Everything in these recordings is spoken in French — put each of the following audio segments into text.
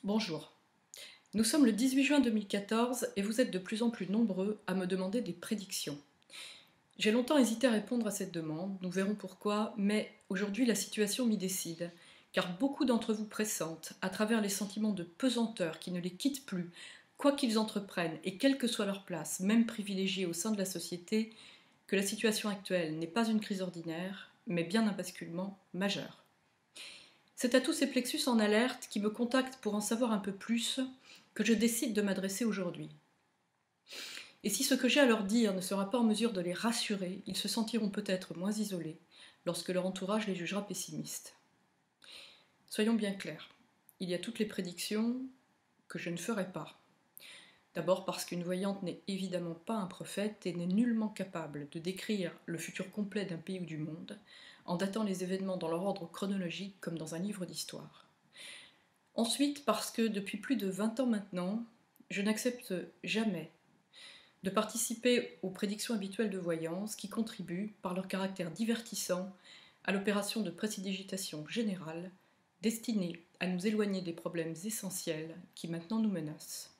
Bonjour. Nous sommes le 18 juin 2014 et vous êtes de plus en plus nombreux à me demander des prédictions. J'ai longtemps hésité à répondre à cette demande, nous verrons pourquoi, mais aujourd'hui la situation m'y décide, car beaucoup d'entre vous pressentent, à travers les sentiments de pesanteur qui ne les quittent plus, quoi qu'ils entreprennent et quelle que soit leur place, même privilégiée au sein de la société, que la situation actuelle n'est pas une crise ordinaire, mais bien un basculement majeur. C'est à tous ces plexus en alerte qui me contactent pour en savoir un peu plus que je décide de m'adresser aujourd'hui. Et si ce que j'ai à leur dire ne sera pas en mesure de les rassurer, ils se sentiront peut-être moins isolés lorsque leur entourage les jugera pessimistes. Soyons bien clairs, il y a toutes les prédictions que je ne ferai pas. D'abord parce qu'une voyante n'est évidemment pas un prophète et n'est nullement capable de décrire le futur complet d'un pays ou du monde en datant les événements dans leur ordre chronologique comme dans un livre d'histoire. Ensuite, parce que depuis plus de 20 ans maintenant, je n'accepte jamais de participer aux prédictions habituelles de voyance qui contribuent, par leur caractère divertissant, à l'opération de précipitation générale destinée à nous éloigner des problèmes essentiels qui maintenant nous menacent.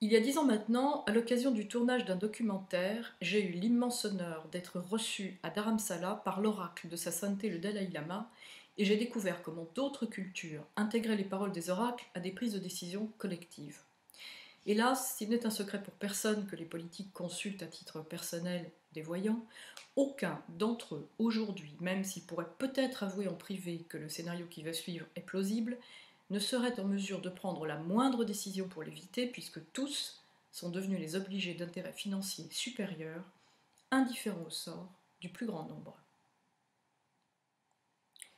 Il y a 10 ans maintenant, à l'occasion du tournage d'un documentaire, j'ai eu l'immense honneur d'être reçu à Dharamsala par l'oracle de sa sainteté le Dalai Lama, et j'ai découvert comment d'autres cultures intégraient les paroles des oracles à des prises de décision collectives. Hélas, s'il n'est un secret pour personne que les politiques consultent à titre personnel des voyants, aucun d'entre eux aujourd'hui, même s'ils pourraient peut-être avouer en privé que le scénario qui va suivre est plausible, ne serait en mesure de prendre la moindre décision pour l'éviter, puisque tous sont devenus les obligés d'intérêts financiers supérieurs, indifférents au sort du plus grand nombre.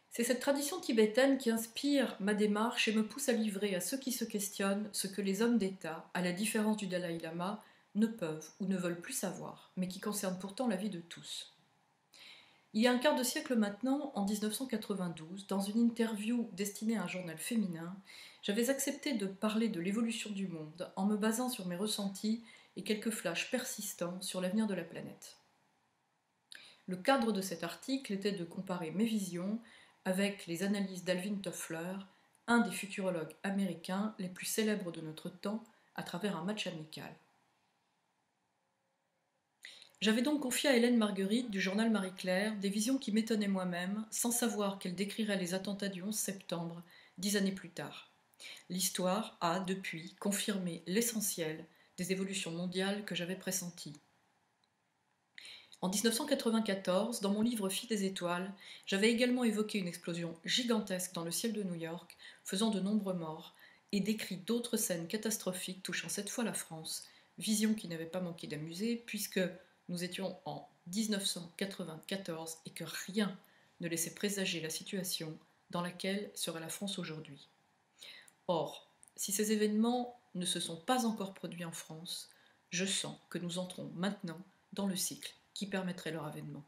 C'est cette tradition tibétaine qui inspire ma démarche et me pousse à livrer à ceux qui se questionnent ce que les hommes d'État, à la différence du Dalai Lama, ne peuvent ou ne veulent plus savoir, mais qui concerne pourtant la vie de tous. Il y a un quart de siècle maintenant, en 1992, dans une interview destinée à un journal féminin, j'avais accepté de parler de l'évolution du monde en me basant sur mes ressentis et quelques flashs persistants sur l'avenir de la planète. Le cadre de cet article était de comparer mes visions avec les analyses d'Alvin Toffler, un des futurologues américains les plus célèbres de notre temps, à travers un match amical. J'avais donc confié à Hélène Marguerite du journal Marie-Claire des visions qui m'étonnaient moi-même, sans savoir qu'elle décrirait les attentats du 11 septembre, 10 années plus tard. L'histoire a, depuis, confirmé l'essentiel des évolutions mondiales que j'avais pressenties. En 1994, dans mon livre Filles des étoiles, j'avais également évoqué une explosion gigantesque dans le ciel de New York, faisant de nombreux morts, et décrit d'autres scènes catastrophiques touchant cette fois la France, vision qui n'avait pas manqué d'amuser, puisque nous étions en 1994 et que rien ne laissait présager la situation dans laquelle serait la France aujourd'hui. Or, si ces événements ne se sont pas encore produits en France, je sens que nous entrons maintenant dans le cycle qui permettrait leur avènement.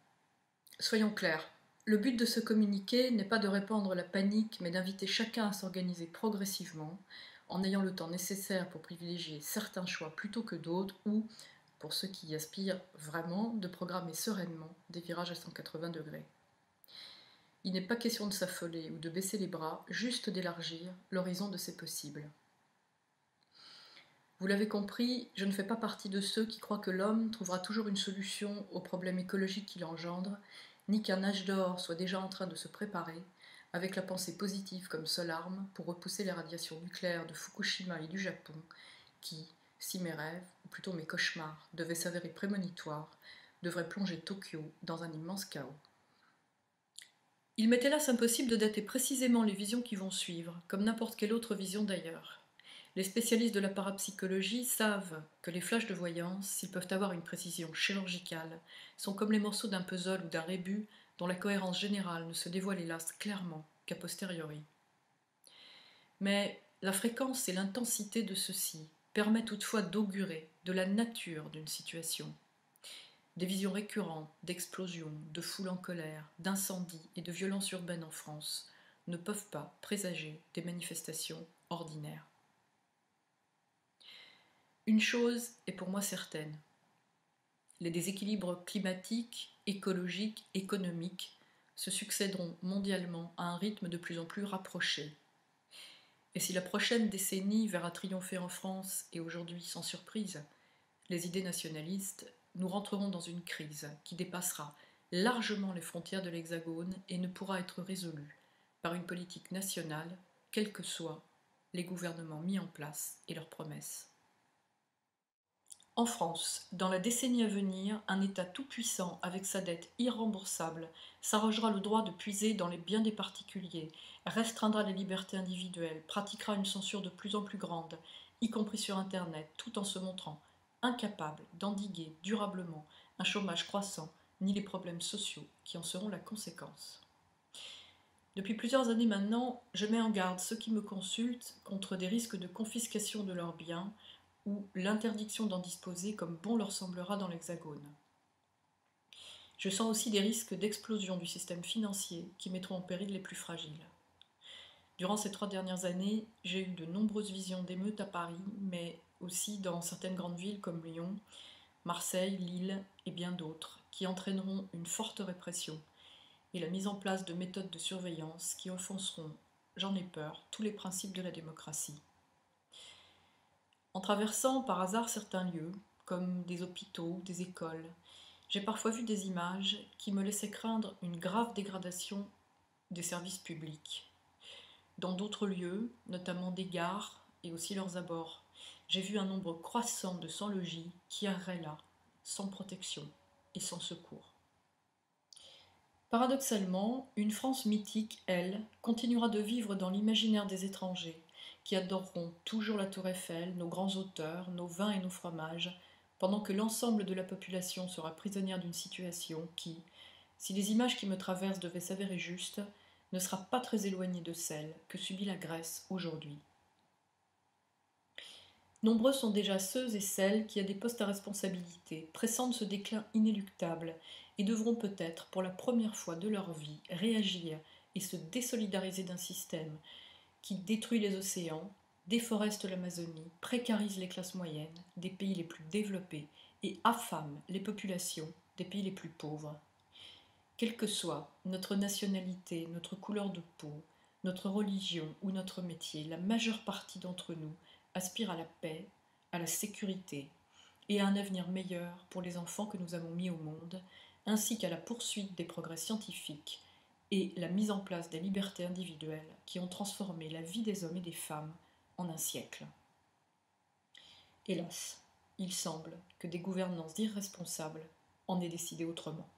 Soyons clairs, le but de ce communiqué n'est pas de répandre la panique, mais d'inviter chacun à s'organiser progressivement, en ayant le temps nécessaire pour privilégier certains choix plutôt que d'autres, ou, pour ceux qui y aspirent vraiment, de programmer sereinement des virages à 180 degrés. Il n'est pas question de s'affoler ou de baisser les bras, juste d'élargir l'horizon de ces possibles. Vous l'avez compris, je ne fais pas partie de ceux qui croient que l'homme trouvera toujours une solution aux problèmes écologiques qu'il engendre, ni qu'un âge d'or soit déjà en train de se préparer, avec la pensée positive comme seule arme pour repousser les radiations nucléaires de Fukushima et du Japon, qui, si mes rêves, ou plutôt mes cauchemars, devaient s'avérer prémonitoires, devraient plonger Tokyo dans un immense chaos. Il m'est hélas impossible de dater précisément les visions qui vont suivre, comme n'importe quelle autre vision d'ailleurs. Les spécialistes de la parapsychologie savent que les flashs de voyance, s'ils peuvent avoir une précision chirurgicale, sont comme les morceaux d'un puzzle ou d'un rébus dont la cohérence générale ne se dévoile hélas clairement qu'a posteriori. Mais la fréquence et l'intensité de ceux-ci permettent toutefois d'augurer de la nature d'une situation. Des visions récurrentes d'explosions, de foules en colère, d'incendies et de violences urbaines en France ne peuvent pas présager des manifestations ordinaires. Une chose est pour moi certaine, les déséquilibres climatiques, écologiques, économiques se succéderont mondialement à un rythme de plus en plus rapproché. Et si la prochaine décennie verra triompher en France, et aujourd'hui sans surprise, les idées nationalistes, nous rentrerons dans une crise qui dépassera largement les frontières de l'Hexagone et ne pourra être résolue par une politique nationale, quels que soient les gouvernements mis en place et leurs promesses. En France, dans la décennie à venir, un État tout-puissant avec sa dette irremboursable s'arrogera le droit de puiser dans les biens des particuliers, restreindra les libertés individuelles, pratiquera une censure de plus en plus grande, y compris sur Internet, tout en se montrant incapable d'endiguer durablement un chômage croissant ni les problèmes sociaux qui en seront la conséquence. Depuis plusieurs années maintenant, je mets en garde ceux qui me consultent contre des risques de confiscation de leurs biens ou l'interdiction d'en disposer comme bon leur semblera dans l'Hexagone. Je sens aussi des risques d'explosion du système financier qui mettront en péril les plus fragiles. Durant ces 3 dernières années, j'ai eu de nombreuses visions d'émeutes à Paris, mais aussi dans certaines grandes villes comme Lyon, Marseille, Lille et bien d'autres, qui entraîneront une forte répression et la mise en place de méthodes de surveillance qui offenseront, j'en ai peur, tous les principes de la démocratie. En traversant par hasard certains lieux, comme des hôpitaux, des écoles, j'ai parfois vu des images qui me laissaient craindre une grave dégradation des services publics. Dans d'autres lieux, notamment des gares et aussi leurs abords, j'ai vu un nombre croissant de sans-logis qui erraient là, sans protection et sans secours. Paradoxalement, une France mythique, elle, continuera de vivre dans l'imaginaire des étrangers, qui adoreront toujours la Tour Eiffel, nos grands auteurs, nos vins et nos fromages, pendant que l'ensemble de la population sera prisonnière d'une situation qui, si les images qui me traversent devaient s'avérer justes, ne sera pas très éloignée de celle que subit la Grèce aujourd'hui. Nombreux sont déjà ceux et celles qui, à des postes à responsabilité, pressentent ce déclin inéluctable et devront peut-être, pour la première fois de leur vie, réagir et se désolidariser d'un système qui détruit les océans, déforeste l'Amazonie, précarise les classes moyennes des pays les plus développés et affame les populations des pays les plus pauvres. Quelle que soit notre nationalité, notre couleur de peau, notre religion ou notre métier, la majeure partie d'entre nous aspire à la paix, à la sécurité et à un avenir meilleur pour les enfants que nous avons mis au monde, ainsi qu'à la poursuite des progrès scientifiques et la mise en place des libertés individuelles qui ont transformé la vie des hommes et des femmes en un siècle. Hélas, il semble que des gouvernances irresponsables en aient décidé autrement.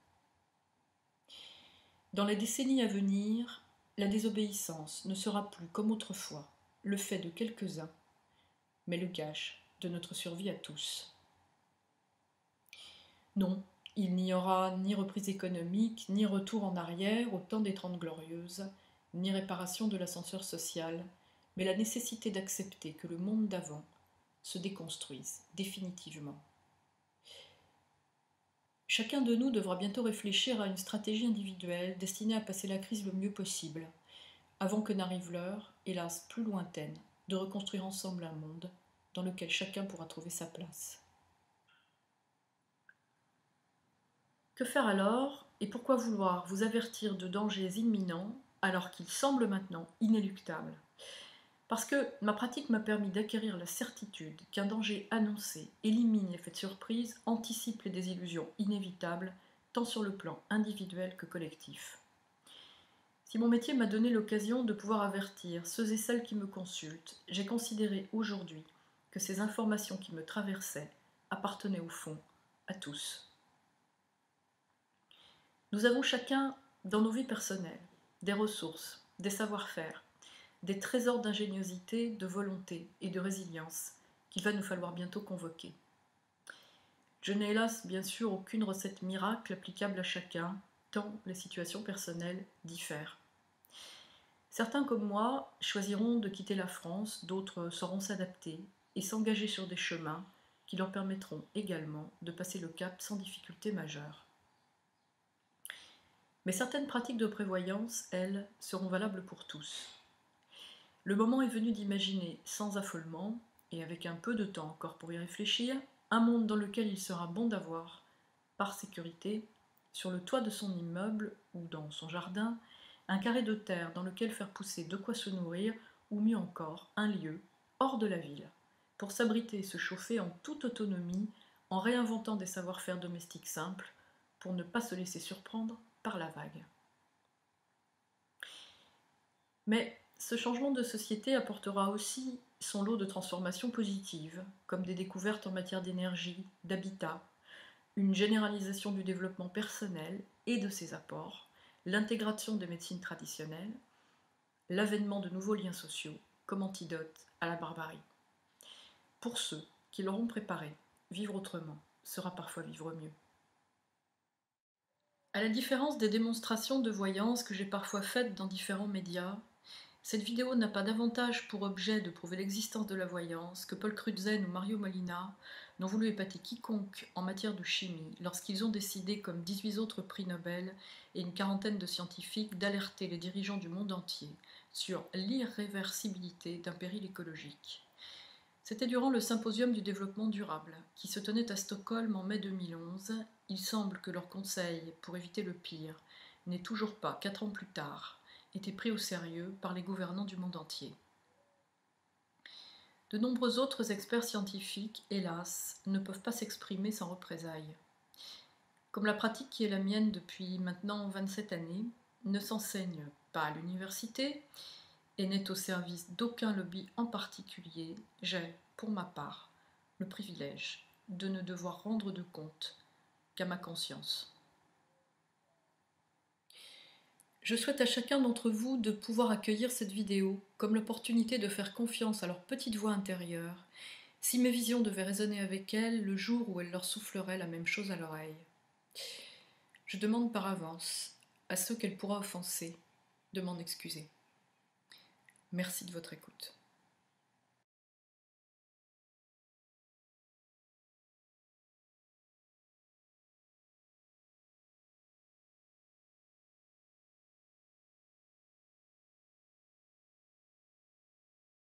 Dans les décennies à venir, la désobéissance ne sera plus, comme autrefois, le fait de quelques-uns, mais le gage de notre survie à tous. Non, il n'y aura ni reprise économique, ni retour en arrière au temps des Trente Glorieuses, ni réparation de l'ascenseur social, mais la nécessité d'accepter que le monde d'avant se déconstruise définitivement. Chacun de nous devra bientôt réfléchir à une stratégie individuelle destinée à passer la crise le mieux possible, avant que n'arrive l'heure, hélas plus lointaine, de reconstruire ensemble un monde dans lequel chacun pourra trouver sa place. Que faire alors, et pourquoi vouloir vous avertir de dangers imminents alors qu'ils semblent maintenant inéluctables ? Parce que ma pratique m'a permis d'acquérir la certitude qu'un danger annoncé élimine l'effet de surprise, anticipe les désillusions inévitables, tant sur le plan individuel que collectif. Si mon métier m'a donné l'occasion de pouvoir avertir ceux et celles qui me consultent, j'ai considéré aujourd'hui que ces informations qui me traversaient appartenaient au fond à tous. Nous avons chacun, dans nos vies personnelles, des ressources, des savoir-faire, des trésors d'ingéniosité, de volonté et de résilience qu'il va nous falloir bientôt convoquer. Je n'ai hélas bien sûr aucune recette miracle applicable à chacun, tant les situations personnelles diffèrent. Certains comme moi choisiront de quitter la France, d'autres sauront s'adapter et s'engager sur des chemins qui leur permettront également de passer le cap sans difficulté majeure. Mais certaines pratiques de prévoyance, elles, seront valables pour tous. Le moment est venu d'imaginer sans affolement, et avec un peu de temps encore pour y réfléchir, un monde dans lequel il sera bon d'avoir, par sécurité, sur le toit de son immeuble ou dans son jardin, un carré de terre dans lequel faire pousser de quoi se nourrir, ou mieux encore, un lieu hors de la ville, pour s'abriter et se chauffer en toute autonomie, en réinventant des savoir-faire domestiques simples, pour ne pas se laisser surprendre par la vague. Mais ce changement de société apportera aussi son lot de transformations positives, comme des découvertes en matière d'énergie, d'habitat, une généralisation du développement personnel et de ses apports, l'intégration des médecines traditionnelles, l'avènement de nouveaux liens sociaux comme antidote à la barbarie. Pour ceux qui l'auront préparé, vivre autrement sera parfois vivre mieux. À la différence des démonstrations de voyance que j'ai parfois faites dans différents médias, cette vidéo n'a pas davantage pour objet de prouver l'existence de la voyance que Paul Crutzen ou Mario Molina n'ont voulu épater quiconque en matière de chimie lorsqu'ils ont décidé, comme 18 autres prix Nobel et une quarantaine de scientifiques, d'alerter les dirigeants du monde entier sur l'irréversibilité d'un péril écologique. C'était durant le Symposium du développement durable, qui se tenait à Stockholm en mai 2011. Il semble que leur conseil pour éviter le pire n'ait toujours pas, 4 ans plus tard, été pris au sérieux par les gouvernants du monde entier. De nombreux autres experts scientifiques, hélas, ne peuvent pas s'exprimer sans représailles. Comme la pratique qui est la mienne depuis maintenant 27 années ne s'enseigne pas à l'université, et n'est au service d'aucun lobby en particulier, j'ai, pour ma part, le privilège de ne devoir rendre de compte qu'à ma conscience. Je souhaite à chacun d'entre vous de pouvoir accueillir cette vidéo comme l'opportunité de faire confiance à leur petite voix intérieure, si mes visions devaient résonner avec elles le jour où elles leur souffleraient la même chose à l'oreille. Je demande par avance à ceux qu'elle pourra offenser de m'en excuser. Merci de votre écoute.